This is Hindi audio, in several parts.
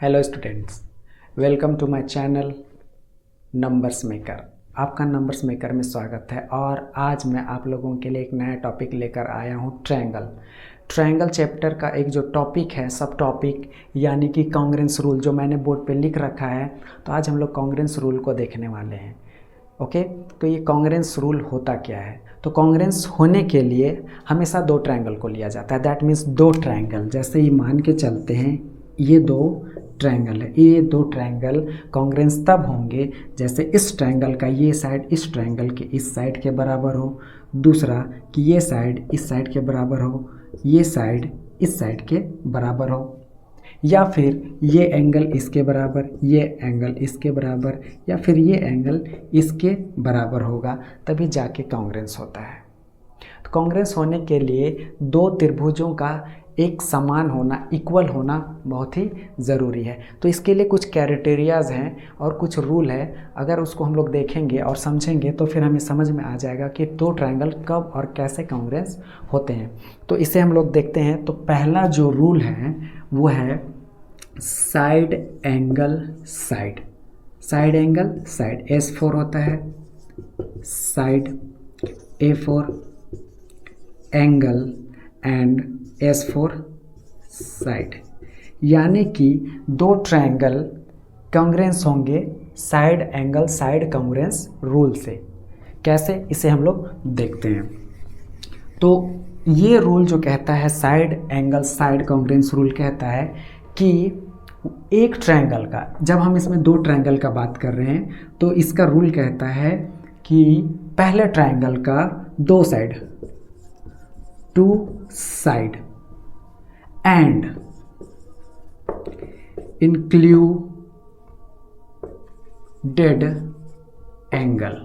Hello students, welcome to my channel numbers maker. आपका नंबर्स मेकर में स्वागत है। और आज मैं आप लोगों के लिए एक नया टॉपिक लेकर आया हूँ, ट्रायंगल चैप्टर का एक जो टॉपिक है, सब टॉपिक यानी कि कॉन्ग्रेंस रूल, जो मैंने बोर्ड पे लिख रखा है। तो आज हम लोग कॉन्ग्रेंस रूल को देखने वाले हैं। ओके, तो ये कॉन्ग्रेंस रूल होता क्या है? तो कॉन्ग्रेंस होने के लिए हमेशा दो ट्रायंगल को लिया जाता है। दैट मीन्स दो ट्रायंगल, जैसे ये मान के चलते हैं ये दो ट्रायंगल है। ये दो ट्रायंगल कॉन्ग्रेंस तब होंगे जैसे इस ट्रायंगल का ये साइड इस ट्रायंगल के इस साइड के बराबर हो, दूसरा कि ये साइड इस साइड के बराबर हो, ये साइड इस साइड के बराबर हो, या फिर ये एंगल इसके बराबर, ये एंगल इसके बराबर, या फिर ये एंगल इसके बराबर होगा, तभी जाके कॉन्ग्रेंस होता है। तो कॉन्ग्रेंस होने के लिए दो त्रिभुजों का एक समान होना, इक्वल होना बहुत ही ज़रूरी है। तो इसके लिए कुछ क्राइटेरियाज़ हैं और कुछ रूल है। अगर उसको हम लोग देखेंगे और समझेंगे तो फिर हमें समझ में आ जाएगा कि दो ट्रायंगल कब और कैसे कॉन्ग्रेंस होते हैं। तो इसे हम लोग देखते हैं। तो पहला जो रूल है वो है side angle side. Side angle side S4 होता है, side A4 angle and S4 side, यानी कि दो ट्रायंगल कॉन्ग्रेंस होंगे side angle side congruence rule से। कैसे, इसे हम लोग देखते हैं। तो ये रूल जो कहता है side angle side congruence rule कहता है कि एक ट्रायंगल का, जब हम इसमें दो ट्रायंगल का बात कर रहे हैं तो इसका रूल कहता है कि पहले ट्रायंगल का दो side, two side and included angle.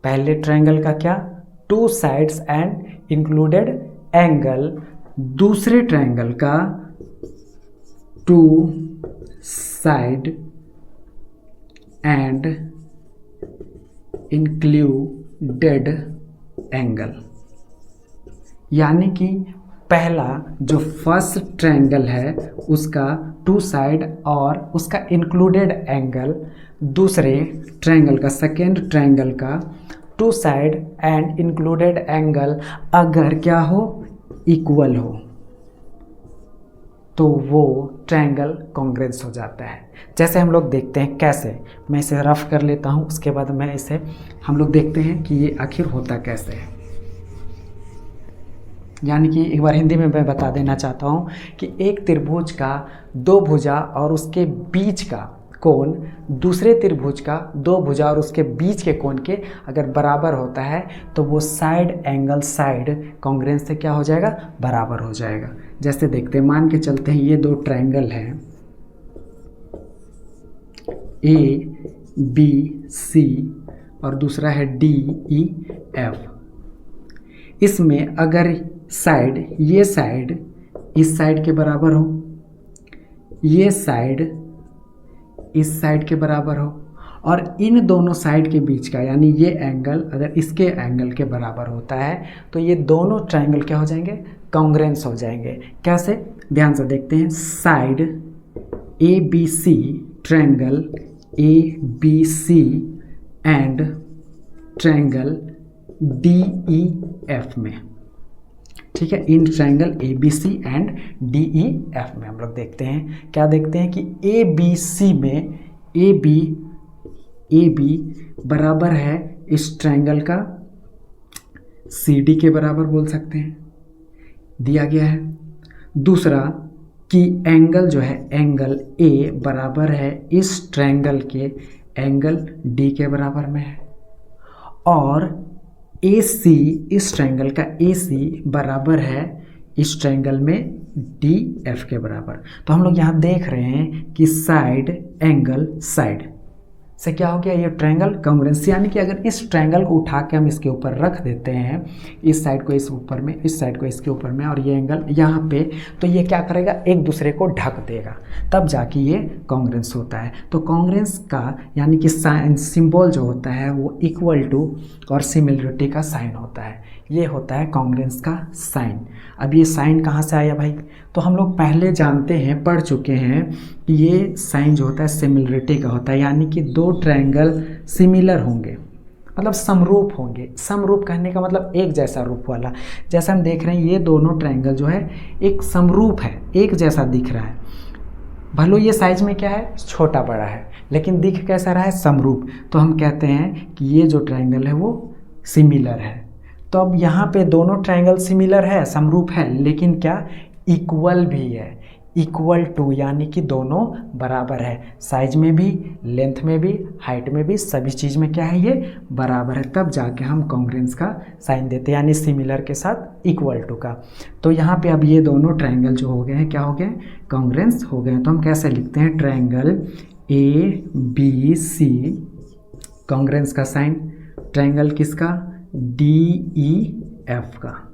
पहले ट्रायंगल का क्या? Two sides and included angle. दूसरे ट्रायंगल का two side and included angle, यानी कि पहला जो फर्स्ट ट्रायंगल है उसका टू साइड और उसका इंक्लूडेड एंगल, दूसरे ट्रायंगल का सेकेंड ट्रायंगल का two side and included angle अगर क्या हो, इक्वल हो, तो वो ट्रायंगल कॉन्ग्रेंस हो जाता है। जैसे हम लोग देखते हैं कैसे, मैं इसे रफ कर लेता हूँ, उसके बाद मैं इसे हम लोग देखते हैं कि ये आखिर होता कैसे है। यानी कि एक बार हिंदी में मैं बता देना चाहता हूँ कि एक त्रिभुज का दो भुजा और उसके बीच का कोण दूसरे त्रिभुज का दो भुजा और उसके बीच के कोण के अगर बराबर होता है तो वो साइड एंगल साइड कॉन्ग्रेंस से क्या हो जाएगा, बराबर हो जाएगा। जैसे देखते हैं, मान के चलते हैं ये दो ट्रायंगल हैं ABC और दूसरा है DEF। इसमें अगर साइड, ये साइड इस साइड के बराबर हो, ये साइड इस साइड के बराबर हो, और इन दोनों साइड के बीच का यानी ये एंगल अगर इसके एंगल के बराबर होता है तो ये दोनों ट्रायंगल क्या हो जाएंगे, कॉन्ग्रेंस हो जाएंगे। कैसे, ध्यान से देखते हैं। Side ABC, triangle ABC and triangle DEF में, ठीक है, in triangle ABC and DEF में हम लोग देखते हैं, क्या देखते हैं कि ABC में AB बराबर है इस ट्रायंगल का CD के बराबर बोल सकते हैं, दिया गया है। दूसरा कि एंगल जो है एंगल A बराबर है इस ट्रायंगल के एंगल D के बराबर में है, और AC, इस ट्रायंगल का AC बराबर है इस ट्रायंगल में DF के बराबर। तो हम लोग यहाँ देख रहे हैं कि साइड एंगल साइड से क्या हो गया, ये ट्रायंगल कॉन्ग्रेंस। यानी कि अगर इस ट्रायंगल को उठा के हम इसके ऊपर रख देते हैं, इस साइड को इस ऊपर में, इस साइड को इसके ऊपर में, और ये एंगल यहाँ पे, तो ये क्या करेगा, एक दूसरे को ढक देगा, तब जाके ये कॉन्ग्रेंस होता है। तो कॉन्ग्रेंस का यानी कि साइन सिंबल जो होता है वो इक्वल टू और सिमिलरिटी का साइन होता है। ये होता है कॉन्ग्रेंस का साइन। अब ये साइन कहाँ से आया भाई? तो हम लोग पहले जानते हैं, पढ़ चुके हैं कि ये साइन जो होता है सिमिलरिटी का होता है, यानी कि दो ट्रायंगल सिमिलर होंगे, मतलब समरूप होंगे। समरूप कहने का मतलब एक जैसा रूप वाला। जैसा हम देख रहे हैं ये दोनों ट्रायंगल जो है एक समरूप है, एक जैसा दिख रहा है। भले ये साइज में क्या है, छोटा बड़ा है, लेकिन दिख कैसा रहा है, समरूप। तो हम कहते हैं कि ये जो ट्रायंगल है वो सिमिलर है। तो अब यहाँ पे दोनों ट्रायंगल सिमिलर है, समरूप है, लेकिन क्या, इक्वल भी है। इक्वल टू यानी कि दोनों बराबर है, साइज में भी, लेंथ में भी, हाइट में भी, सभी चीज़ में क्या है, ये बराबर है। तब जाके हम कॉन्ग्रेंस का साइन देते हैं, यानी सिमिलर के साथ इक्वल टू का। तो यहाँ पे अब ये दोनों ट्रायंगल जो हो गए हैं, क्या हो गए, कॉन्ग्रेंस हो गए हैं। तो हम कैसे लिखते हैं, ट्रायंगल ABC, कॉन्ग्रेंस का साइन, ट्रायंगल किसका, DEF का।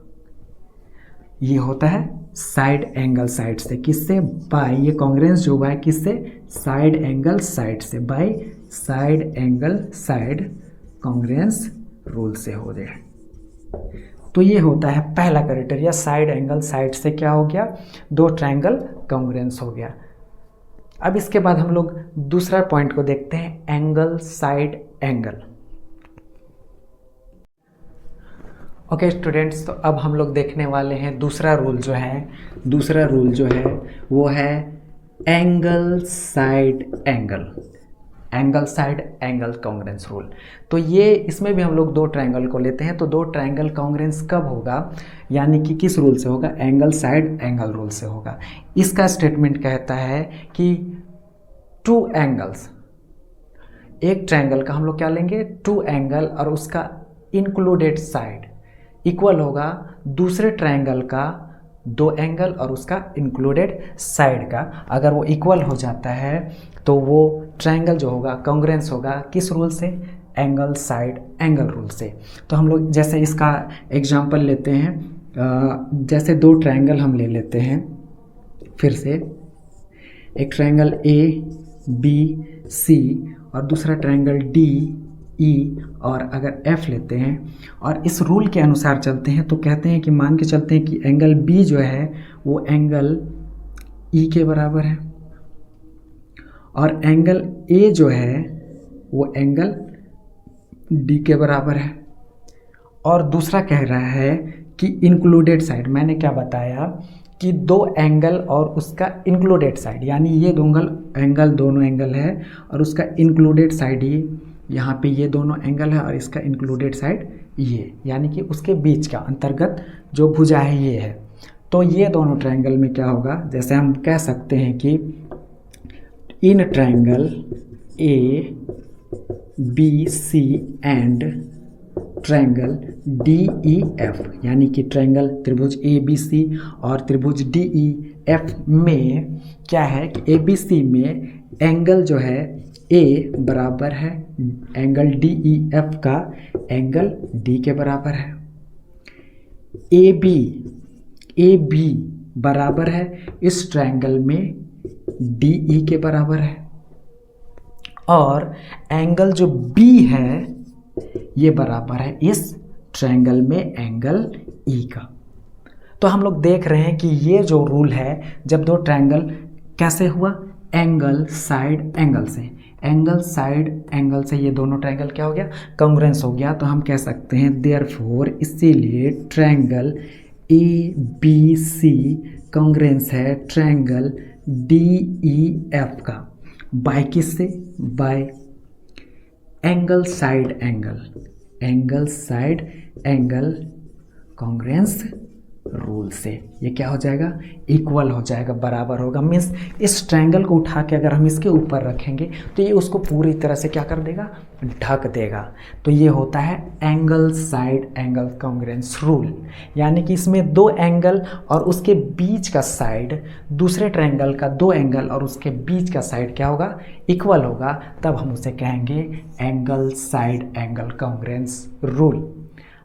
ये होता है साइड एंगल साइड से, किससे, बाय, ये कॉन्ग्रेंस जो हुआ है किससे, साइड एंगल साइड से, bye side angle side congruence rule से हो गया। तो ये होता है पहला क्राइटेरिया, साइड एंगल साइड से क्या हो गया, दो ट्रायंगल कॉन्ग्रेंस हो गया। अब इसके बाद हम लोग दूसरा पॉइंट को देखते हैं, angle side angle. Okay students, तो अब हम लोग देखने वाले हैं दूसरा रूल जो है, दूसरा रूल जो है वो है angle side angle, angle side angle congruence rule. तो ये इसमें भी हम लोग दो ट्रायंगल को लेते हैं। तो दो ट्रायंगल कॉन्ग्रेंस कब होगा, यानी कि किस रूल से होगा, एंगल साइड एंगल रूल से होगा। इसका स्टेटमेंट कहता है कि टू एंगल्स, एक ट्रायंगल का हम लोग क्या लेंगे, टू एंगल, और उसका इंक्लूडेड साइड इक्वल होगा दूसरे ट्रायंगल का दो एंगल और उसका इंक्लूडेड साइड का। अगर वो इक्वल हो जाता है तो वो ट्रायंगल जो होगा कॉन्ग्रेंस होगा किस रूल से, एंगल साइड एंगल रूल से। तो हम लोग जैसे इसका एग्जांपल लेते हैं, जैसे दो ट्रायंगल हम ले लेते हैं, फिर से एक ट्रायंगल ABC और दूसरा ट्रायंगल DE और अगर F लेते हैं और इस रूल के अनुसार चलते हैं तो कहते हैं कि मान के चलते हैं कि एंगल B जो है वो एंगल E के बराबर है और एंगल A जो है वो एंगल D के बराबर है। और दूसरा कह रहा है कि इंक्लूडेड साइड, मैंने क्या बताया कि दो एंगल और उसका इंक्लूडेड साइड, यानी ये दोनों एंगल है और उसका इंक्लूडेड साइड ये, यहाँ पे ये दोनों एंगल है और इसका इंक्लूडेड साइड ये, यानी कि उसके बीच का अंतर्गत जो भुजा है ये है। तो ये दोनों ट्रायंगल में क्या होगा, जैसे हम कह सकते हैं कि in triangle ABC and triangle DEF, यानी कि ट्रायंगल त्रिभुज ABC और त्रिभुज DEF में क्या है कि ABC में एंगल जो है A बराबर है एंगल DEF का एंगल D के बराबर है। AB बराबर है इस ट्रायंगल में DE के बराबर है और एंगल जो B है ये बराबर है इस ट्रायंगल में एंगल E का। तो हम लोग देख रहे हैं कि ये जो रूल है, जब दो ट्रायंगल कैसे हुआ, एंगल साइड एंगल से, एंगल साइड एंगल से ये दोनों ट्रायंगल क्या हो गया, कॉन्ग्रेंस हो गया। तो हम कह सकते हैं देयरफॉर, इसीलिए ट्रायंगल ABC कॉन्ग्रेंस है ट्रायंगल DEF का, बाय किससे, bye angle side angle, angle side angle congruence rule से। ये क्या हो जाएगा, इक्वल हो जाएगा, बराबर होगा। मीन्स इस ट्रायंगल को उठा के अगर हम इसके ऊपर रखेंगे तो ये उसको पूरी तरह से क्या कर देगा, ढक देगा। तो ये होता है angle side angle congruence rule, यानी कि इसमें दो एंगल और उसके बीच का साइड, दूसरे ट्रायंगल का दो एंगल और उसके बीच का साइड क्या होगा, इक्वल होगा, तब हम उसे कहेंगे angle side angle congruence rule.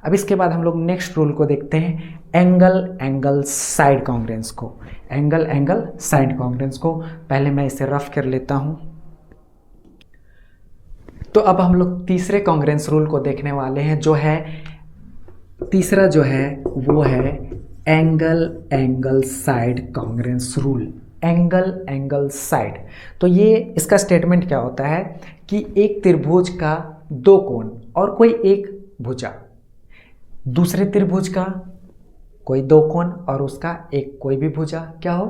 अब इसके बाद हम लोग नेक्स्ट रूल को देखते हैं, एंगल साइड कॉन्ग्रेंस को, एंगल साइड कॉन्ग्रेंस को। पहले मैं इसे रफ कर लेता हूं। तो अब हम लोग तीसरे कॉन्ग्रेंस रूल को देखने वाले हैं, जो है तीसरा जो है वो है angle angle side congruence rule. Angle angle side, तो ये इसका स्टेटमेंट क्या होता है कि एक त्रिभुज का दो कोण और कोई एक भुजा, दूसरे त्रिभुज का कोई दो कोण और उसका एक कोई भी भुजा क्या हो,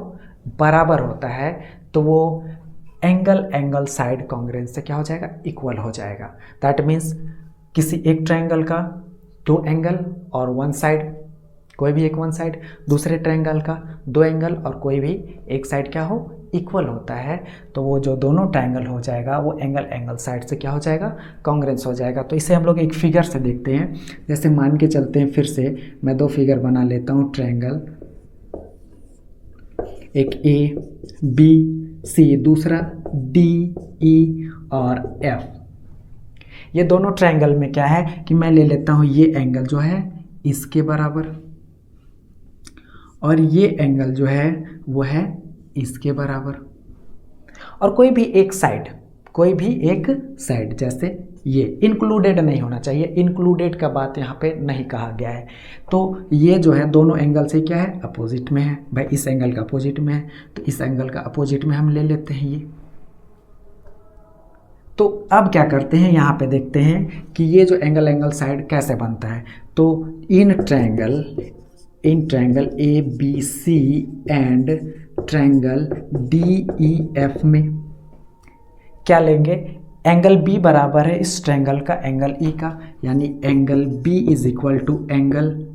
बराबर होता है, तो वो एंगल एंगल साइड कॉन्ग्रेंस से क्या हो जाएगा, इक्वल हो जाएगा। दैट मीन्स किसी एक ट्रायंगल का दो एंगल और वन साइड, कोई भी एक वन साइड, दूसरे ट्रायंगल का दो एंगल और कोई भी एक साइड क्या हो, इक्वल होता है, तो वो जो दोनों ट्रायंगल हो जाएगा वो एंगल एंगल साइड से क्या हो जाएगा, कॉन्ग्रेंस हो जाएगा। तो इसे हम लोग एक फिगर से देखते हैं। जैसे मान के चलते हैं, फिर से मैं दो फिगर बना लेता हूँ ट्रायंगल, एक ए बी सी, दूसरा डी ई और एफ। ये दोनों ट्रायंगल में क्या है कि मैं ले लेता हूँ ये एंगल जो है इसके बराबर और ये एंगल जो है वो है इसके बराबर, और कोई भी एक साइड, कोई भी एक साइड, जैसे ये इंक्लूडेड नहीं होना चाहिए, इंक्लूडेड का बात यहाँ पे नहीं कहा गया है। तो ये जो है दोनों एंगल से क्या है, अपोजिट में है। भाई इस एंगल का अपोजिट में है तो इस एंगल का अपोजिट में हम ले लेते हैं ये। तो अब क्या करते हैं, यहाँ पे देखते हैं कि ये जो एंगल एंगल साइड कैसे बनता है। तो इन triangle A B C and triangle D E F में क्या लेंगे, एंगल बी बराबर है इस ट्रायंगल का एंगल ई का, यानी angle B is equal to angle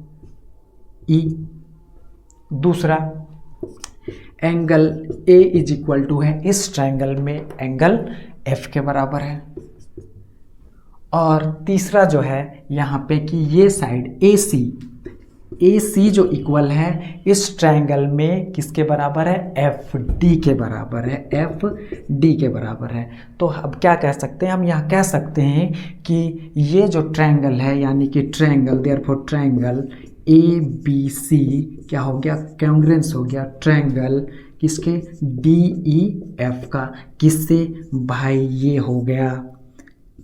E. दूसरा angle A is equal to है इस ट्रायंगल में एंगल एफ के बराबर है। और तीसरा जो है यहाँ पे कि ये साइड ए सी जो इक्वल है इस ट्रायंगल में किसके बराबर है, एफ डी के बराबर है, एफ डी के बराबर है। तो अब क्या कह सकते हैं, हम यहाँ कह सकते हैं कि ये जो ट्रायंगल है, यानी कि triangle, therefore triangle A B C क्या हो गया, कॉन्ग्रेंस हो गया ट्रायंगल किसके, डी ई एफ का, किससे भाई, ये हो गया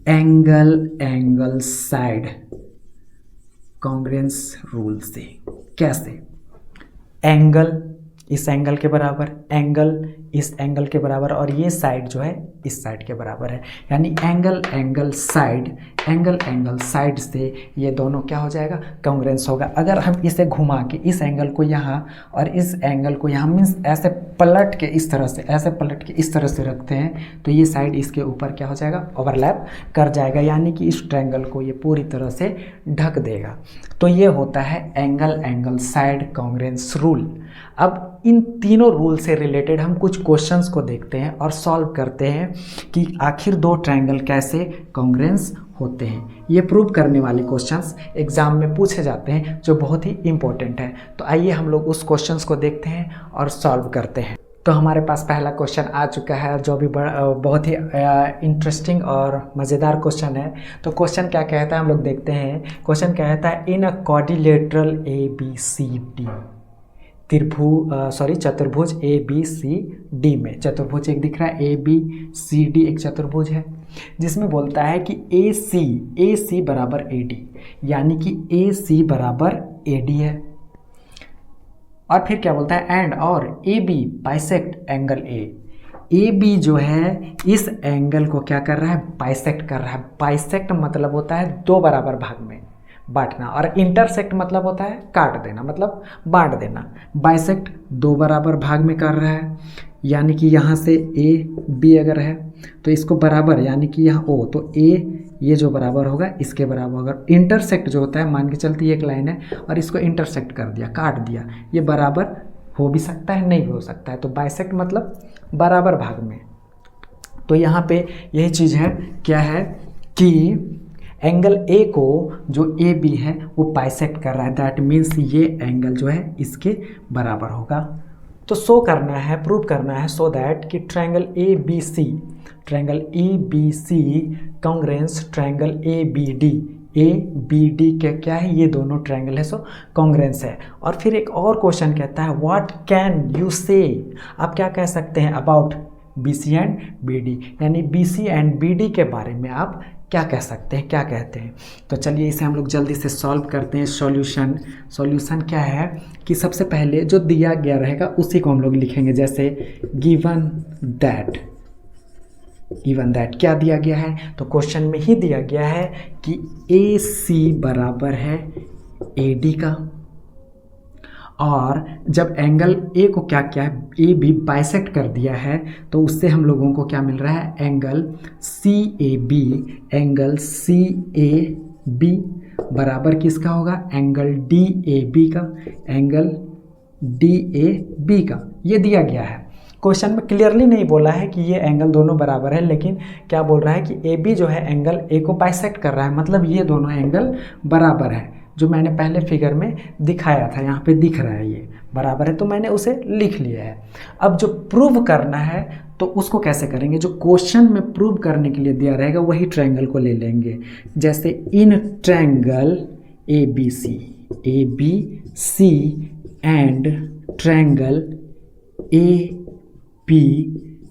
angle angle side congruence rule से। कैसे, एंगल इस एंगल के बराबर, एंगल इस एंगल के बराबर और ये साइड जो है इस साइड के बराबर है, यानी एंगल एंगल साइड से ये दोनों क्या हो जाएगा, कॉन्ग्रेंस होगा। अगर हम इसे घुमा के इस एंगल को यहाँ और इस एंगल को यहाँ, मीन्स ऐसे पलट के इस तरह से, ऐसे पलट के इस तरह से रखते हैं तो ये साइड इसके ऊपर क्या हो जाएगा, ओवरलैप कर जाएगा, यानी कि इस ट्रायंगल को ये पूरी तरह से ढक देगा। तो ये होता है angle angle side congruence rule. अब इन तीनों रूल से रिलेटेड हम कुछ क्वेश्चंस को देखते हैं और सॉल्व करते हैं कि आखिर दो ट्रायंगल कैसे कॉन्ग्रेंस होते हैं। ये प्रूव करने वाले क्वेश्चंस एग्जाम में पूछे जाते हैं जो बहुत ही इंपॉर्टेंट है। तो आइए हम लोग उस क्वेश्चंस को देखते हैं और सॉल्व करते हैं। तो हमारे पास पहला क्वेश्चन आ चुका है जो भी बहुत ही इंटरेस्टिंग और मज़ेदार क्वेश्चन है। तो क्वेश्चन क्या कहता है हम लोग देखते हैं। क्वेश्चन कहता है in a quadrilateral A B C D, चतुर्भुज ए बी सी डी में, चतुर्भुज एक दिख रहा है, ए बी सी डी एक चतुर्भुज है, जिसमें बोलता है कि ए सी बराबर ए डी, यानी कि ए सी बराबर ए डी है। और फिर क्या बोलता है, एंड और A B bisect angle A B जो है इस एंगल को क्या कर रहा है, बाइसेक्ट कर रहा है। बाइसेक्ट मतलब होता है दो बराबर भाग में बांटना, और इंटरसेक्ट मतलब होता है काट देना, मतलब बांट देना। बाइसेक्ट दो बराबर भाग में कर रहा है, यानी कि यहाँ से ए बी अगर है तो इसको बराबर, यानी कि यहाँ ओ, तो ए ये जो बराबर होगा इसके बराबर होगा। इंटरसेक्ट जो होता है, मान के चलती एक लाइन है और इसको इंटरसेक्ट कर दिया, काट दिया, ये बराबर हो भी सकता है नहीं भी हो सकता है। तो बाइसेक्ट मतलब बराबर भाग में। तो यहाँ पे यही चीज़ है, क्या है कि एंगल ए को जो ए बी है वो बाइसेक्ट कर रहा है, दैट मीन्स ये एंगल जो है इसके बराबर होगा। तो शो करना है, प्रूव करना है, सो दैट कि triangle A B C congruence triangle A B D क्या है, ये दोनों ट्रायंगल है, सो कॉन्ग्रेंस है। और फिर एक और क्वेश्चन कहता है व्हाट कैन यू से, आप क्या कह सकते हैं about B C and B D, यानी B C and B D के बारे में आप क्या कह सकते हैं, क्या कहते हैं। तो चलिए इसे हम लोग जल्दी से सॉल्व करते हैं। सॉल्यूशन क्या है कि सबसे पहले जो दिया गया रहेगा उसी को हम लोग लिखेंगे। जैसे गिवन दैट क्या दिया गया है, तो क्वेश्चन में ही दिया गया है कि ए सी बराबर है ए डी का, और जब एंगल ए को क्या किया है, ए बी बाइसेक्ट कर दिया है, तो उससे हम लोगों को क्या मिल रहा है, एंगल सी ए बी बराबर किसका होगा, एंगल डी ए बी का, एंगल डी ए बी का। ये दिया गया है। क्वेश्चन में क्लियरली नहीं बोला है कि ये एंगल दोनों बराबर है, लेकिन क्या बोल रहा है कि ए बी जो है एंगल ए को बाइसेक्ट कर रहा है, मतलब ये दोनों एंगल बराबर है। जो मैंने पहले फिगर में दिखाया था, यहाँ पे दिख रहा है ये बराबर है, तो मैंने उसे लिख लिया है। अब जो प्रूव करना है तो उसको कैसे करेंगे, जो क्वेश्चन में प्रूव करने के लिए दिया रहेगा वही ट्रायंगल को ले लेंगे। जैसे इन triangle A B C and triangle A B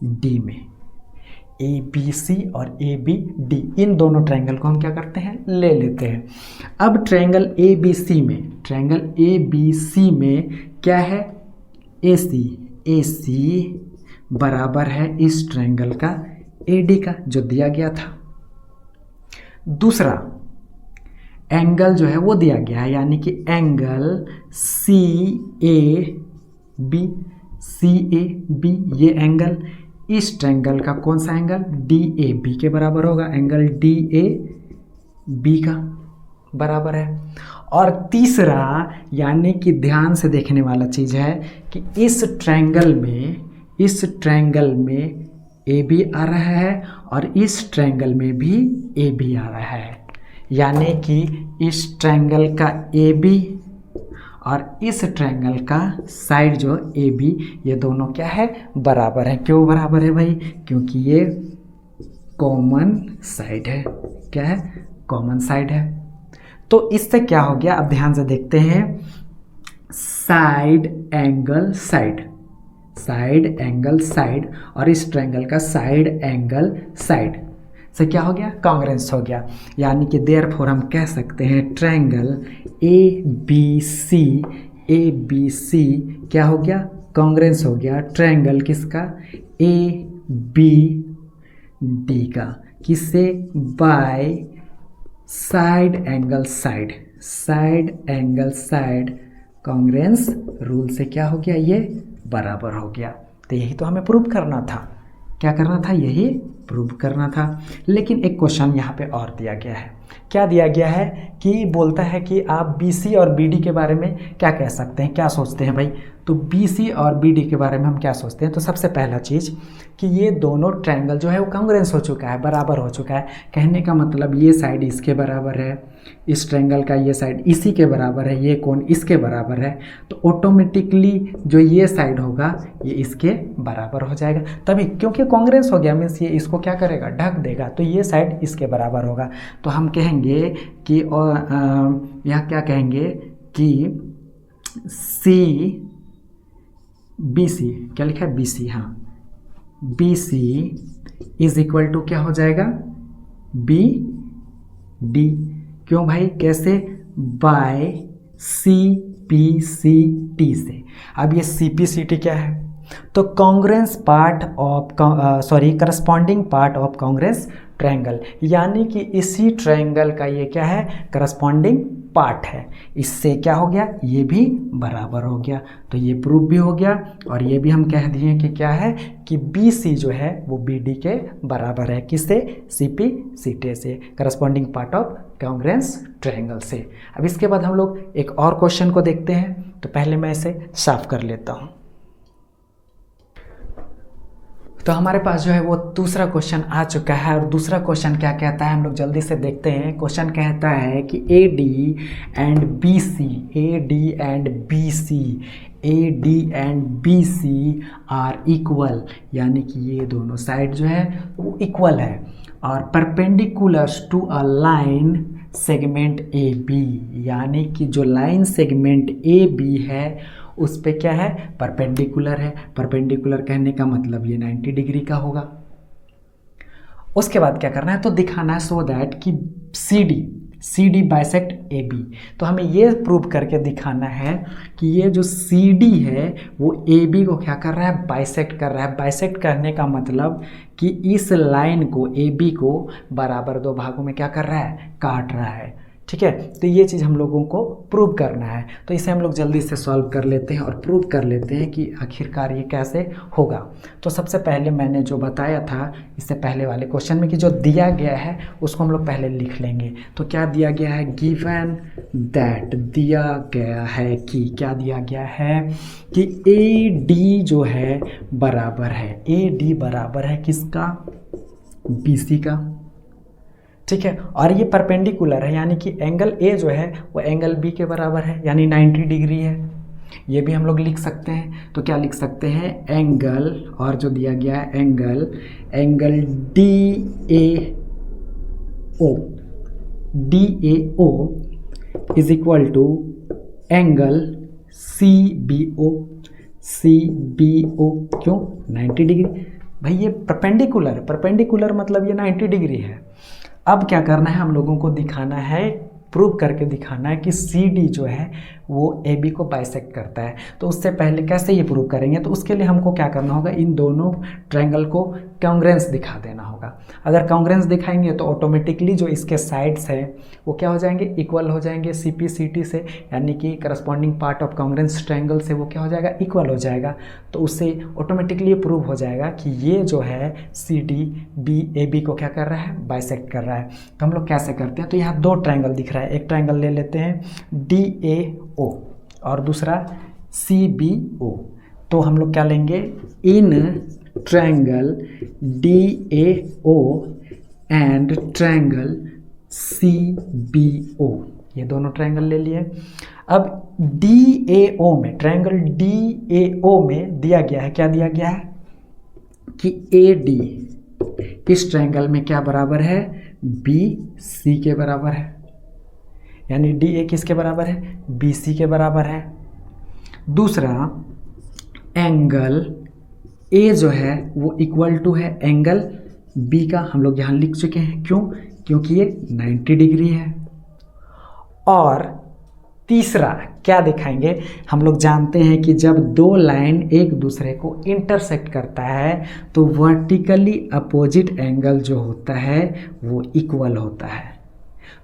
D में, ए बी सी और ए बी डी, इन दोनों ट्रायंगल को हम क्या करते हैं, ले लेते हैं। अब ट्रायंगल ए बी सी में क्या है, ए सी बराबर है इस ट्रायंगल का ए डी का, जो दिया गया था। दूसरा एंगल जो है वो दिया गया है, यानी कि एंगल सी ए बी, ये एंगल इस ट्रायंगल का कौन सा एंगल, डी ए बी के बराबर होगा, एंगल डी ए बी का बराबर है। और तीसरा, यानी कि ध्यान से देखने वाला चीज़ है कि इस ट्रायंगल में ए बी आ रहा है और इस ट्रायंगल में भी ए बी आ रहा है, यानी कि इस ट्रायंगल का ए बी और इस ट्रायंगल का साइड जो ए बी, ये दोनों क्या है, बराबर है। क्यों बराबर है भाई, क्योंकि ये कॉमन साइड है। क्या है, कॉमन साइड है। तो इससे क्या हो गया, अब ध्यान से देखते हैं, साइड एंगल साइड और इस ट्रायंगल का साइड एंगल साइड से क्या हो गया, कांग्रेंस हो गया। यानी कि देयरफॉर हम कह सकते हैं ट्रायंगल ए बी सी क्या हो गया, कांग्रेंस हो गया टर्नगल किसका, ए बी डी का, किससे, by side angle side congruence rule से क्या हो गया, ये बराबर हो गया। तो यही तो हमें प्रूव करना था, क्या करना था, यही प्रूव करना था। लेकिन एक क्वेश्चन यहाँ पे और दिया गया है। क्या दिया गया है कि बोलता है कि आप BC और BD के बारे में क्या कह सकते हैं, क्या सोचते हैं भाई। तो BC और BD के बारे में हम क्या सोचते हैं, तो सबसे पहला चीज़ कि ये दोनों ट्रायंगल जो है वो कांग्रेंस हो चुका है, बराबर हो चुका है। कहने का मतलब ये साइड इसके बराबर है, इस ट्रायंगल का ये साइड इसी के बराबर है, ये कोण इसके बराबर है, तो ऑटोमेटिकली जो ये साइड होगा ये इसके बराबर हो जाएगा। तभी क्योंकि कांग्रेंस हो गया मीन्स ये इसको क्या करेगा, ढक देगा, तो ये साइड इसके बराबर होगा। तो हम कहेंगे कि यहाँ क्या कहेंगे कि BC क्या लिखा है, BC, हाँ BC इज इक्वल टू क्या हो जाएगा, BD। क्यों भाई, कैसे, बाय CPCT से। अब ये CPCT क्या है, तो corresponding part of Congress triangle, यानी कि इसी ट्रायंगल का ये क्या है, करस्पॉन्डिंग पार्ट है। इससे क्या हो गया, ये भी बराबर हो गया। तो ये प्रूफ भी हो गया और ये भी हम कह दिए कि क्या है कि BC जो है वो BD के बराबर है, किससे, CPCT से, corresponding part of Congress triangle से। अब इसके बाद हम लोग एक और क्वेश्चन को देखते हैं। तो पहले मैं इसे साफ कर लेता हूँ। तो हमारे पास जो है वो दूसरा क्वेश्चन आ चुका है और दूसरा क्वेश्चन क्या कहता है, हम लोग जल्दी से देखते हैं। क्वेश्चन कहता है कि AD and BC are equal, यानी कि ये दोनों साइड जो है वो इक्वल है और perpendicular to a line segment AB, यानी कि जो लाइन सेगमेंट AB है उस पे क्या है, परपेंडिकुलर है। परपेंडिकुलर कहने का मतलब ये 90 डिग्री का होगा। उसके बाद क्या करना है, तो दिखाना है सो दैट कि C D bisect A B. तो हमें ये प्रूव करके दिखाना है कि ये जो सी डी है वो ए बी को क्या कर रहा है, बाइसेक्ट कर रहा है। बाइसेक्ट करने का मतलब कि इस लाइन को ए बी को बराबर दो भागों में क्या कर रहा है, काट रहा है। ठीक है, तो ये चीज़ हम लोगों को प्रूव करना है। तो इसे हम लोग जल्दी से सॉल्व कर लेते हैं और प्रूव कर लेते हैं कि आखिरकार ये कैसे होगा। तो सबसे पहले मैंने जो बताया था इससे पहले वाले क्वेश्चन में कि जो दिया गया है उसको हम लोग पहले लिख लेंगे। तो क्या दिया गया है, गिवन दैट, दिया गया है कि, क्या दिया गया है कि ए डी जो है बराबर है, ए डी बराबर है किसका, बी सी का। ठीक है, और ये परपेंडिकुलर है, यानी कि एंगल ए जो है वो एंगल बी के बराबर है, यानी 90 डिग्री है। ये भी हम लोग लिख सकते हैं। तो क्या लिख सकते हैं, एंगल, और जो दिया गया है angle D A O is equal to angle C B O. क्यों 90 डिग्री भाई, ये परपेंडिकुलर मतलब ये 90 डिग्री है। अब क्या करना है, हम लोगों को दिखाना है, प्रूव करके दिखाना है कि सी डी जो है वो ए बी को बाइसेक्ट करता है। तो उससे पहले कैसे ये प्रूव करेंगे, तो उसके लिए हमको क्या करना होगा, इन दोनों ट्रायंगल को कॉन्ग्रेंस दिखा देना होगा। अगर कॉन्ग्रेंस दिखाएंगे तो ऑटोमेटिकली जो इसके साइड्स है वो क्या हो जाएंगे, इक्वल हो जाएंगे सी पी सी टी से, यानी कि corresponding part of congruence triangle से वो क्या हो जाएगा, इक्वल हो जाएगा। तो उससे ऑटोमेटिकली ये प्रूव हो जाएगा कि ये जो है C D B A B को क्या कर रहा है, बाइसेक्ट कर रहा है। तो हम लोग कैसे करते हैं, तो यहाँ दो ट्रायंगल दिख रहा है, एक ट्रायंगल ले लेते हैं डी ए ओ और दूसरा सी बी ओ। तो हम लोग क्या लेंगे, इन triangle D A O and triangle C B O, ये दोनों ट्रायंगल ले लिए। अब डी ए ओ में, ट्रायंगल डी ए ओ में दिया गया है, क्या दिया गया है कि ए डी इस ट्रायंगल में क्या बराबर है, बी सी के बराबर है, यानी डी ए किसके बराबर है, बी सी के बराबर है। दूसरा एंगल ए जो है वो इक्वल टू है एंगल बी का, हम लोग यहाँ लिख चुके हैं। क्यों, क्योंकि ये 90 डिग्री है। और तीसरा क्या दिखाएंगे, हम लोग जानते हैं कि जब दो लाइन एक दूसरे को इंटरसेक्ट करता है तो वर्टिकली अपोजिट एंगल जो होता है वो इक्वल होता है।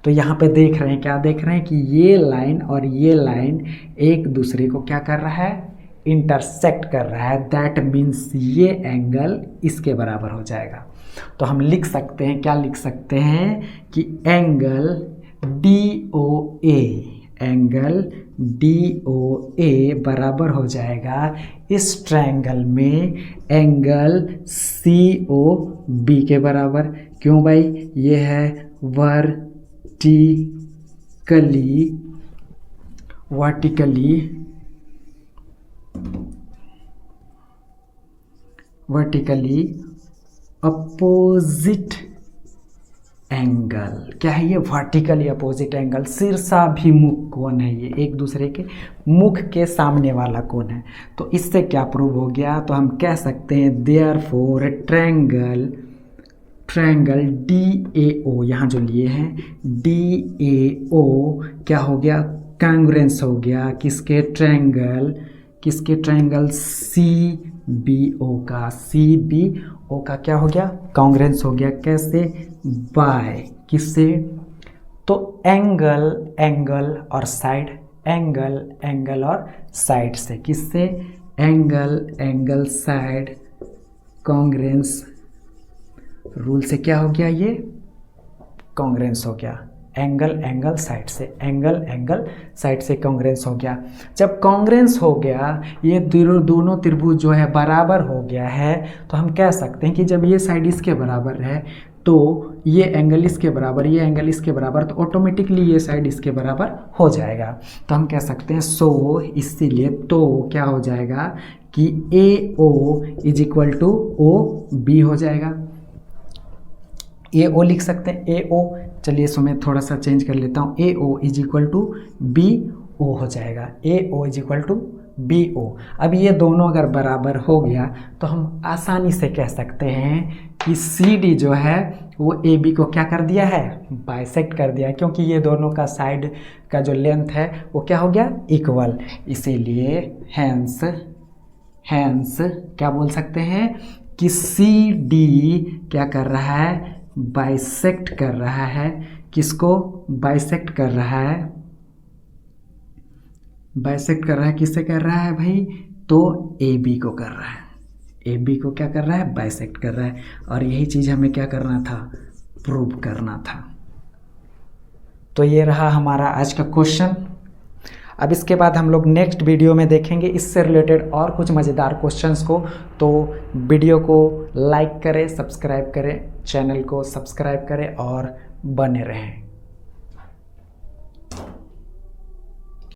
तो यहाँ पे देख रहे हैं, क्या देख रहे हैं कि ये लाइन और ये लाइन एक दूसरे को क्या कर रहा है, इंटरसेक्ट कर रहा है। दैट मीन्स ये एंगल इसके बराबर हो जाएगा। तो हम लिख सकते हैं, क्या लिख सकते हैं कि एंगल डी ओ ए बराबर हो जाएगा इस ट्रायंगल में एंगल सी ओ बी के बराबर। क्यों भाई, ये है वर्टिकली अपोजिट एंगल। क्या है ये, वर्टिकली अपोजिट एंगल, शीर्षाभिमुख कोण है, ये एक दूसरे के मुख के सामने वाला कोण है। तो इससे क्या प्रूव हो गया, तो हम कह सकते हैं देयरफॉर ट्रायंगल डी ए ओ, यहाँ जो लिए हैं डी ए ओ क्या हो गया, कॉन्ग्रुएंस हो गया किसके ट्रायंगल सी बी ओ का। सी बी ओ का क्या हो गया, कॉन्ग्रुएंस हो गया। कैसे, बाय किससे, तो एंगल और साइड, एंगल और साइड से। किससे, एंगल साइड कॉन्ग्रुएंस रूल से क्या हो गया, ये कॉन्ग्रुएंस हो गया। एंगल साइड से कॉन्ग्रुएंस हो गया। जब कॉन्ग्रुएंस हो गया, ये दोनों त्रिभुज जो है बराबर हो गया है, तो हम कह सकते हैं कि जब ये साइड इसके बराबर है तो ये एंगल इसके बराबर, ये एंगल इसके बराबर, तो ऑटोमेटिकली ये साइड इसके बराबर हो जाएगा। तो हम कह सकते हैं सो, इसीलिए तो क्या हो जाएगा कि A O is equal to O B हो जाएगा। ए ओ लिख सकते हैं, ए ओ, चलिए इसको मैं थोड़ा सा चेंज कर लेता हूँ, A O is equal to B O हो जाएगा, A O is equal to B O. अब ये दोनों अगर बराबर हो गया तो हम आसानी से कह सकते हैं कि सी डी जो है वो ए बी को क्या कर दिया है, बाइसेक्ट कर दिया है, क्योंकि ये दोनों का साइड का जो लेंथ है वो क्या हो गया, इक्वल। इसीलिए हैंस क्या बोल सकते हैं कि सी डी क्या कर रहा है, बाइसेक्ट कर रहा है। किसको बाइसेक्ट कर रहा है, बाइसेक्ट कर रहा है, किससे कर रहा है भाई, तो ए बी को कर रहा है, ए बी को क्या कर रहा है, बाइसेक्ट कर रहा है। और यही चीज़ हमें क्या करना था, प्रूव करना था। तो ये रहा हमारा आज का क्वेश्चन। अब इसके बाद हम लोग नेक्स्ट वीडियो में देखेंगे इससे रिलेटेड और कुछ मज़ेदार क्वेश्चंस को। तो वीडियो को लाइक करें, सब्सक्राइब करें, चैनल को सब्सक्राइब करें और बने रहें।